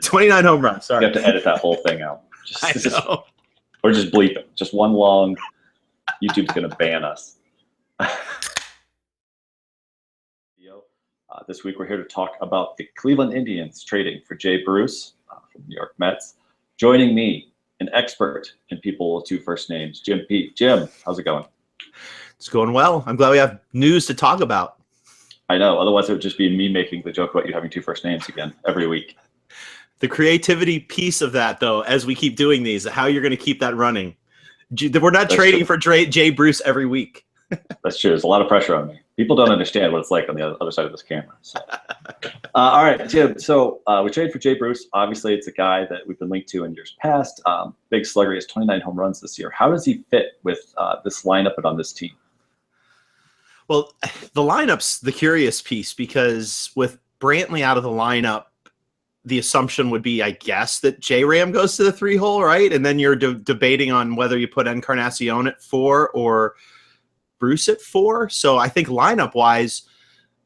29 home runs. Sorry. You have to edit that whole thing out. I know. Or just bleep it. Just one long. YouTube's going to ban us. This week we're here to talk about the Cleveland Indians trading for Jay Bruce from the New York Mets. Joining me, an expert in people with two first names, Jim Pete. Jim, how's it going? It's going well. I'm glad we have news to talk about. I know. Otherwise, it would just be me making the joke about you having two first names again every week. The creativity piece of that, though, as we keep doing these, how you're going to keep that running. We're not trading for Jay Bruce every week. That's true. There's a lot of pressure on me. People don't understand what it's like on the other side of this camera. So. All right, Jim. So we traded for Jay Bruce. Obviously, it's a guy that we've been linked to in years past. Big slugger. He has 29 home runs this year. How does he fit with this lineup and on this team? Well, the lineup's the curious piece because with Brantley out of the lineup, the assumption would be, I guess, that J-Ram goes to the 3-hole, right? And then you're debating on whether you put Encarnacion at 4 or Bruce at 4. So I think lineup-wise,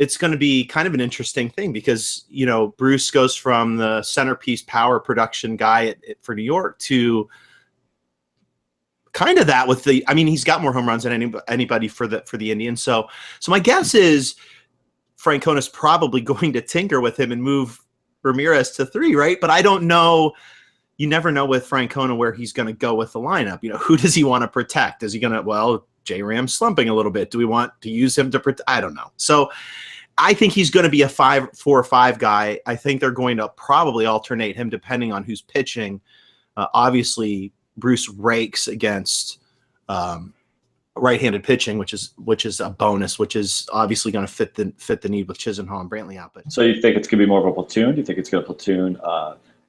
it's going to be kind of an interesting thing because, you know, Bruce goes from the centerpiece power production guy for New York to kind of that with the, I mean, he's got more home runs than anybody for the Indians. So my guess is Francona's probably going to tinker with him and move Ramirez to 3, right? But I don't know. You never know with Francona where he's going to go with the lineup. You know, who does he want to protect? Is he going to, well, J-Ram's slumping a little bit. Do we want to use him to protect? I don't know. So I think he's going to be a 4 or 5 guy. I think they're going to probably alternate him depending on who's pitching. Obviously, Bruce rakes against right-handed pitching, which is a bonus, which is obviously going to fit the need with Chisenhall and Brantley out. But so you think it's going to be more of a platoon? Do you think it's going to platoon,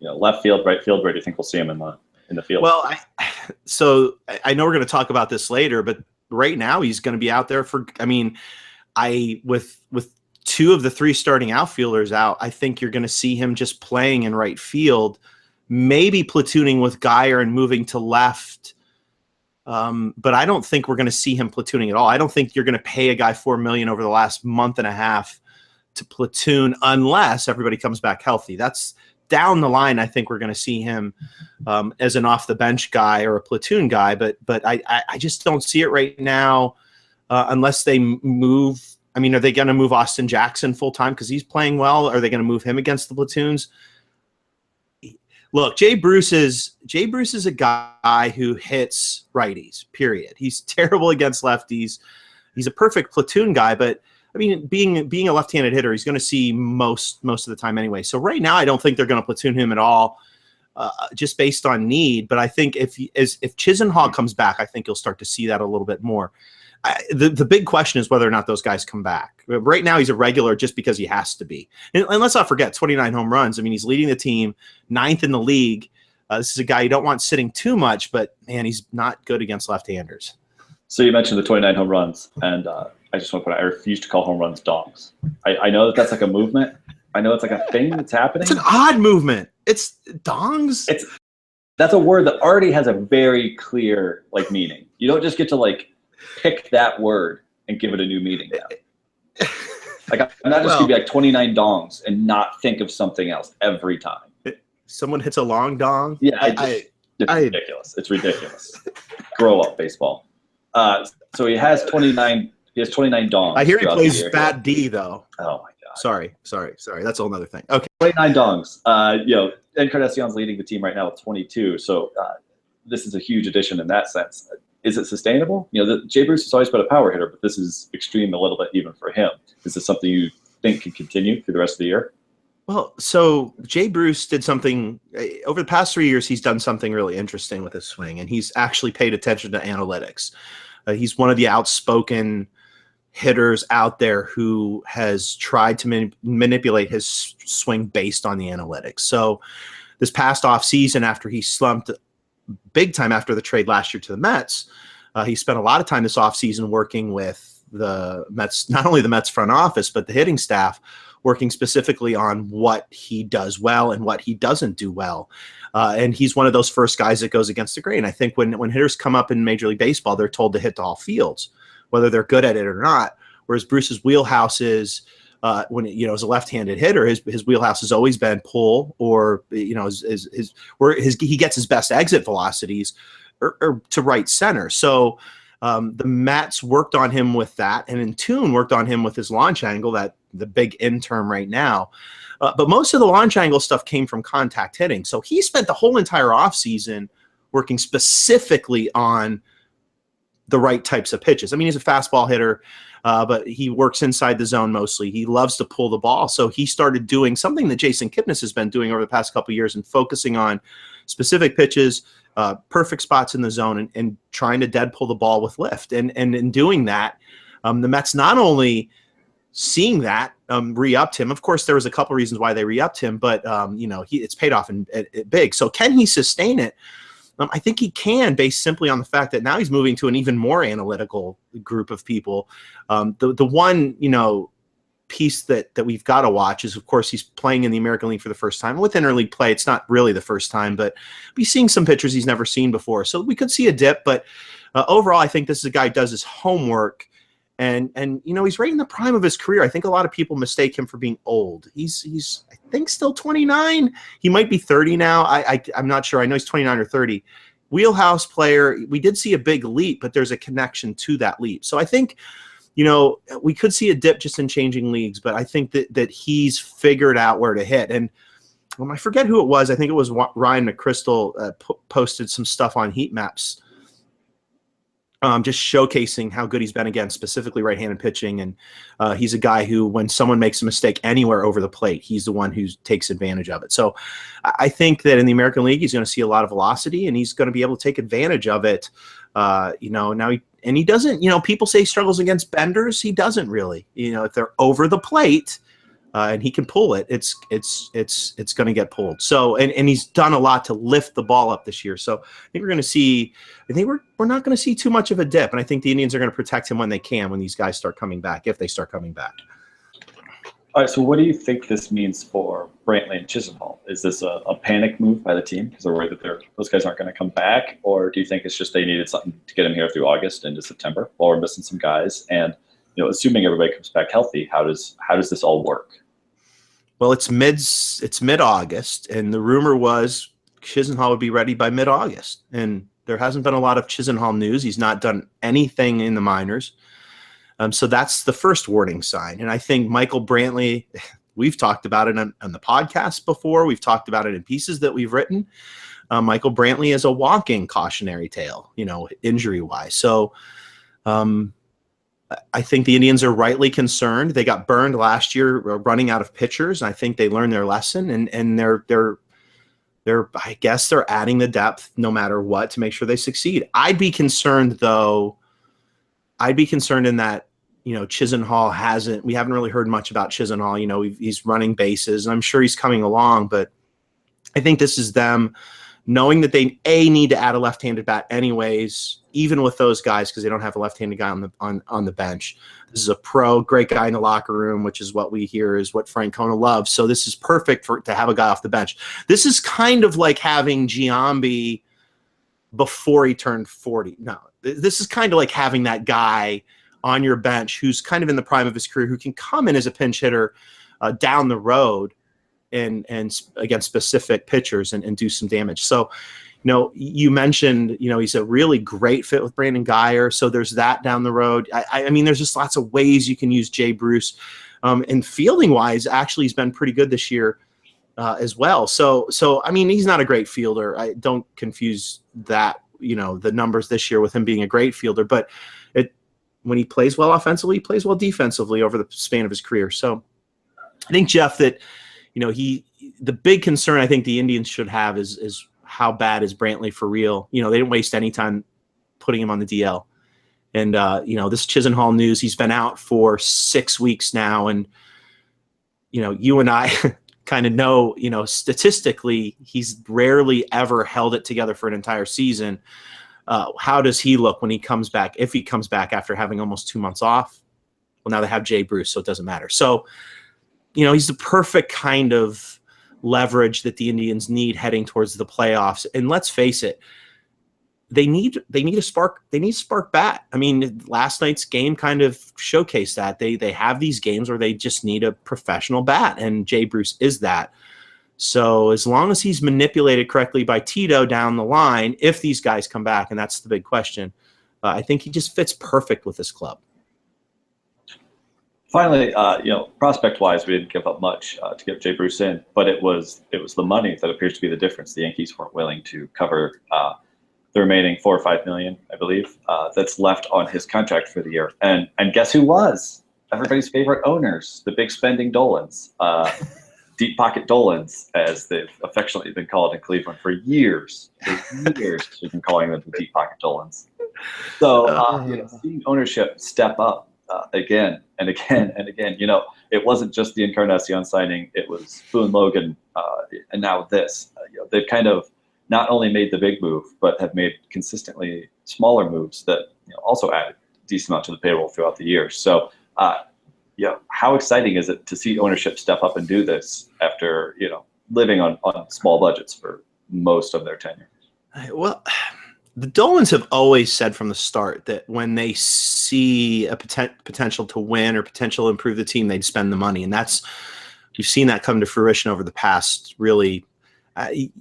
left field, right field? Where do you think we'll see him in the field? Well, I know we're going to talk about this later, but right now he's going to be out there for. I mean, with 2 of the 3 starting outfielders out, I think you're going to see him just playing in right field, maybe platooning with Geyer and moving to left. But I don't think we're going to see him platooning at all. I don't think you're going to pay a guy $4 million over the last month and a half to platoon unless everybody comes back healthy. That's down the line. I think we're going to see him as an off the bench guy or a platoon guy, but I just don't see it right now unless they move. I mean, are they going to move Austin Jackson full time because he's playing well? Are they going to move him against the platoons? Look, Jay Bruce is a guy who hits righties, period. He's terrible against lefties. He's a perfect platoon guy, but I mean, being a left-handed hitter, he's going to see most of the time anyway. So right now, I don't think they're going to platoon him at all, just based on need. But I think if Chisenhall comes back, I think you'll start to see that a little bit more. The big question is whether or not those guys come back. Right now, he's a regular just because he has to be. And let's not forget, 29 home runs. I mean, he's leading the team, 9th in the league. This is a guy you don't want sitting too much, but, man, he's not good against left-handers. So you mentioned the 29 home runs, and I just want to put out, I refuse to call home runs dongs. I know that's like a movement. I know it's like a thing that's happening. It's an odd movement. It's dongs. That's a word that already has a very clear meaning. You don't just get to pick that word and give it a new meaning now. I'm not just going to be 29 dongs and not think of something else every time. Someone hits a long dong? Yeah, it's ridiculous. It's ridiculous. Grow up, baseball. So he has 29. He has 29 dongs. I hear he plays Fat D though. Oh my god. Sorry. That's a whole other thing. Okay. 29 dongs. Encarnacion's leading the team right now with 22. So this is a huge addition in that sense. Is it sustainable? Jay Bruce has always been a power hitter, but this is extreme a little bit even for him. Is this something you think can continue through the rest of the year? Well, so Jay Bruce did something over the past 3 years. He's done something really interesting with his swing, and he's actually paid attention to analytics. He's one of the outspoken hitters out there who has tried to manipulate his swing based on the analytics. So this past offseason, after he slumped big time after the trade last year to the Mets, he spent a lot of time this offseason working with the Mets, not only the Mets front office, but the hitting staff, working specifically on what he does well and what he doesn't do well. And he's one of those first guys that goes against the grain. I think when hitters come up in Major League Baseball, they're told to hit to all fields, whether they're good at it or not. Whereas Bruce's wheelhouse is when as a left-handed hitter, his wheelhouse has always been pull, or he gets his best exit velocities or to right center. So the Mets worked on him with that, and in tune worked on him with his launch angle, that the big in term right now. But most of the launch angle stuff came from contact hitting. So he spent the whole entire offseason working specifically on the right types of pitches. I mean, he's a fastball hitter, but he works inside the zone mostly. He loves to pull the ball. So he started doing something that Jason Kipnis has been doing over the past couple of years, and focusing on specific pitches, perfect spots in the zone, and trying to dead pull the ball with lift. And in doing that, the Mets not only seeing that re-upped him. Of course, there was a couple reasons why they re-upped him, but it's paid off in big. So can he sustain it? I think he can, based simply on the fact that now he's moving to an even more analytical group of people. The one piece that we've got to watch is, of course, he's playing in the American League for the first time. With interleague play, it's not really the first time, but he's seeing some pitchers he's never seen before. So we could see a dip, but overall, I think this is a guy who does his homework. And he's right in the prime of his career. I think a lot of people mistake him for being old. He's I think still 29. He might be 30 now. I'm not sure. I know he's 29 or 30. Wheelhouse player. We did see a big leap, but there's a connection to that leap. So I think, we could see a dip just in changing leagues, but I think that he's figured out where to hit. And I forget who it was. I think it was Ryan McChrystal posted some stuff on heat maps, just showcasing how good he's been against specifically right-handed pitching. And he's a guy who, when someone makes a mistake anywhere over the plate, he's the one who takes advantage of it. So I think that in the American League, he's going to see a lot of velocity, and he's going to be able to take advantage of it. Now he doesn't, people say he struggles against benders. He doesn't really, if they're over the plate, and he can pull it, it's going to get pulled. So, and he's done a lot to lift the ball up this year. So I think we're going to see, we're not going to see too much of a dip. And I think the Indians are going to protect him when they can, when these guys start coming back, if they start coming back. All right. So what do you think this means for Brantley and Chisenhall? Is this a panic move by the team because they're worried that those guys aren't going to come back? Or do you think it's just they needed something to get him here through August into September while we're missing some guys? And, assuming everybody comes back healthy, how does this all work? Well, it's mid-August, and the rumor was Chisenhall would be ready by mid-August. And there hasn't been a lot of Chisenhall news. He's not done anything in the minors. So that's the first warning sign. And I think Michael Brantley, we've talked about it on the podcast before. We've talked about it in pieces that we've written. Michael Brantley is a walking cautionary tale, injury-wise. So I think the Indians are rightly concerned. They got burned last year running out of pitchers. And I think they learned their lesson, and they're I guess they're adding the depth no matter what to make sure they succeed. I'd be concerned though. I'd be concerned in that, Chisenhall we haven't really heard much about Chisenhall. He's running bases, and I'm sure he's coming along, but I think this is them knowing that they need to add a left-handed bat anyways, even with those guys, because they don't have a left-handed guy on the bench. This is a great guy in the locker room, which is what we hear is what Francona loves. So this is perfect to have a guy off the bench. This is kind of like having Giambi before he turned 40. No, this is kind of like having that guy on your bench who's kind of in the prime of his career, who can come in as a pinch hitter down the road and against specific pitchers and do some damage. So, you mentioned, he's a really great fit with Brandon Guyer. So there's that down the road. I mean, there's just lots of ways you can use Jay Bruce. And fielding wise, actually, he's been pretty good this year as well. So I mean, he's not a great fielder. I don't confuse that, the numbers this year with him being a great fielder, but when he plays well offensively, he plays well defensively over the span of his career. So I think, Jeff, that, the big concern I think the Indians should have is how bad is Brantley for real? They didn't waste any time putting him on the DL. And, this Chisenhall news, he's been out for 6 weeks now. And, you and I kind of know, statistically, he's rarely ever held it together for an entire season. How does he look when he comes back, if he comes back after having almost 2 months off? Well, now they have Jay Bruce, so it doesn't matter. So, he's the perfect kind of leverage that the Indians need heading towards the playoffs. And let's face it, they need a spark. They need a spark bat. I mean, last night's game kind of showcased that. They have these games where they just need a professional bat, and Jay Bruce is that. So as long as he's manipulated correctly by Tito down the line, if these guys come back, and that's the big question, I think he just fits perfect with this club. Finally, prospect-wise, we didn't give up much to get Jay Bruce in, but it was the money that appears to be the difference. The Yankees weren't willing to cover the remaining $4 or $5 million, I believe, that's left on his contract for the year. And guess who was? Everybody's favorite owners, the big spending Dolans, deep pocket Dolans, as they've affectionately been called in Cleveland for years. For years, we've been calling them the deep pocket Dolans. So seeing ownership step up again and again and again. It wasn't just the Encarnacion signing; it was Boone Logan, and now this. They've kind of not only made the big move, but have made consistently smaller moves that also added a decent amount to the payroll throughout the year. So, how exciting is it to see ownership step up and do this after living on small budgets for most of their tenure? Well, the Dolans have always said from the start that when they see a potential to win or potential to improve the team, they'd spend the money. And you've seen that come to fruition over the past, really. The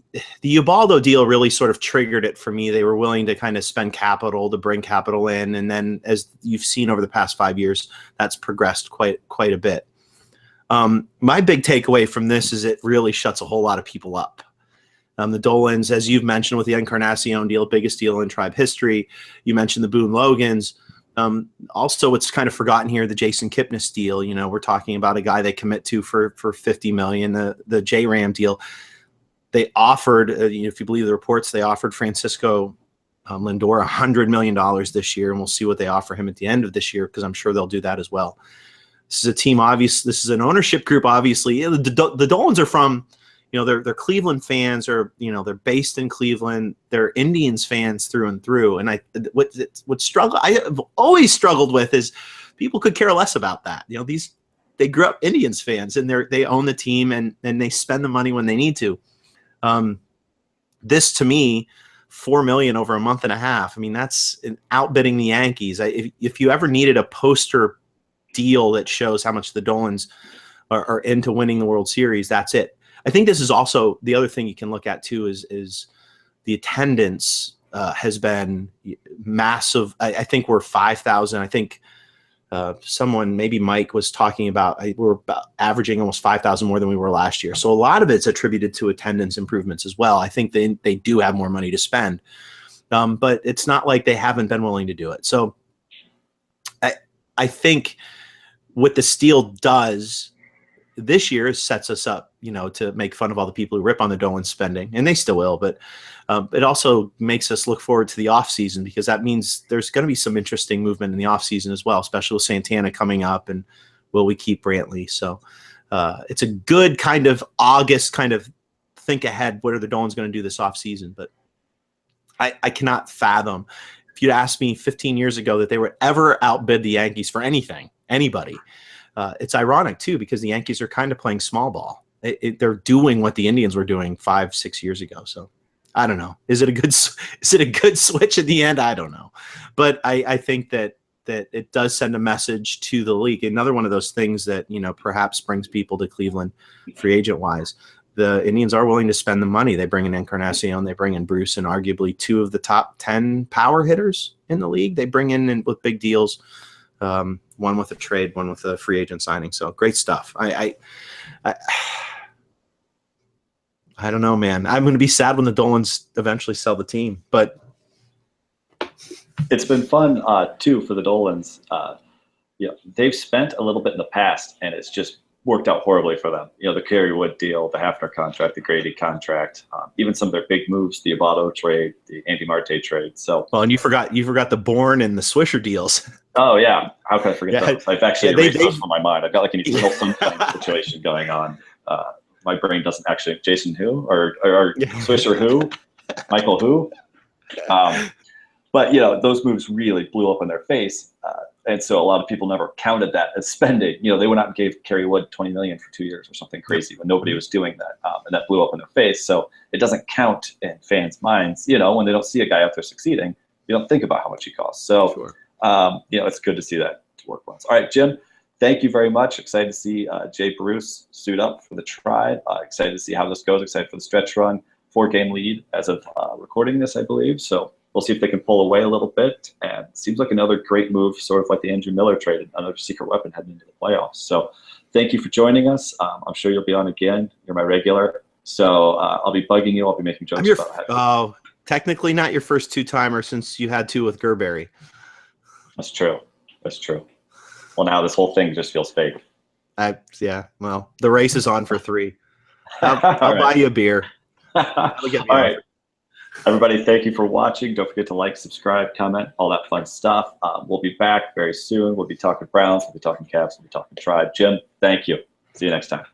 Ubaldo deal really sort of triggered it for me. They were willing to kind of spend capital to bring capital in. And then as you've seen over the past 5 years, that's progressed quite a bit. My big takeaway from this is it really shuts a whole lot of people up. The Dolans, as you've mentioned with the Encarnacion deal, biggest deal in Tribe history. You mentioned the Boone Logans. Also, it's kind of forgotten here, the Jason Kipnis deal. We're talking about a guy they commit to for $50 million. The J-Ram deal. They offered, if you believe the reports, they offered Francisco Lindor $100 million this year, and we'll see what they offer him at the end of this year, because I'm sure they'll do that as well. This is a team, obviously. This is an ownership group, obviously. The Dolans are from, they're Cleveland fans, or they're based in Cleveland. They're Indians fans through and through. And I have always struggled with is people could care less about that. They grew up Indians fans, and they own the team, and they spend the money when they need to. This, to me, $4 million over a month and a half. I mean, that's outbidding the Yankees. If you ever needed a poster deal that shows how much the Dolans are into winning the World Series, that's it. I think this is also the other thing you can look at too is the attendance has been massive. I think we're 5,000. I think someone, maybe Mike, was talking about we're about averaging almost 5,000 more than we were last year. So a lot of it's attributed to attendance improvements as well. I think they do have more money to spend, but it's not like they haven't been willing to do it. So I think what the Steal does this year sets us up, to make fun of all the people who rip on the Dolans spending, and they still will, but it also makes us look forward to the offseason, because that means there's going to be some interesting movement in the offseason as well, especially with Santana coming up, and will we keep Brantley? So it's a good kind of August kind of think ahead. What are the Dolans going to do this offseason? But I cannot fathom, if you'd asked me 15 years ago that they would ever outbid the Yankees for anything, anybody. It's ironic too, because the Yankees are kind of playing small ball. They're doing what the Indians were doing 5-6 years ago. So I don't know. Is it a good switch at the end? I don't know. But I think that it does send a message to the league. Another one of those things that, perhaps brings people to Cleveland free agent wise. The Indians are willing to spend the money. They bring in Encarnacion, they bring in Bruce, and arguably 2 of the top 10 power hitters in the league. They bring in with big deals. One with a trade, one with a free agent signing. So great stuff. I don't know, man. I'm going to be sad when the Dolans eventually sell the team, but it's been fun too for the Dolans. They've spent a little bit in the past, and it's just worked out horribly for them. The Kerry Wood deal, the Hafner contract, the Grady contract, even some of their big moves, the Abato trade, the Andy Marte trade. So, well, and you forgot the Bourne and the Swisher deals. Oh yeah, how could I forget those? I've actually erased those from my mind. I've got like an eternal sunshine situation going on. My brain doesn't actually. Jason who or Swisher who, Michael who. But those moves really blew up in their face. And so a lot of people never counted that as spending. You know, they went out and gave Kerry Wood $20 million for 2 years or something crazy when nobody was doing that, and that blew up in their face. So it doesn't count in fans' minds. You know, when they don't see a guy out there succeeding, you don't think about how much he costs. So, Sure. you know, it's good to see that work once. All right, Jim, thank you very much. Excited to see Jay Bruce suit up for the Tribe. Excited to see how this goes. Excited for the stretch run. 4-game lead as of recording this, I believe. So we'll see if they can pull away a little bit. And it seems like another great move, sort of like the Andrew Miller trade, another secret weapon heading into the playoffs. So thank you for joining us. I'm sure you'll be on again. You're my regular. So I'll be bugging you. I'll be making jokes about it. Technically not your first two-timer since you had two with Gerberry. That's true. That's true. Well, now this whole thing just feels fake. Yeah, well, the race is on for 3. I'll buy you a beer. All right. Everybody, thank you for watching. Don't forget to like, subscribe, comment, all that fun stuff. We'll be back very soon. We'll be talking Browns. We'll be talking Cavs. We'll be talking Tribe. Jim, thank you. See you next time.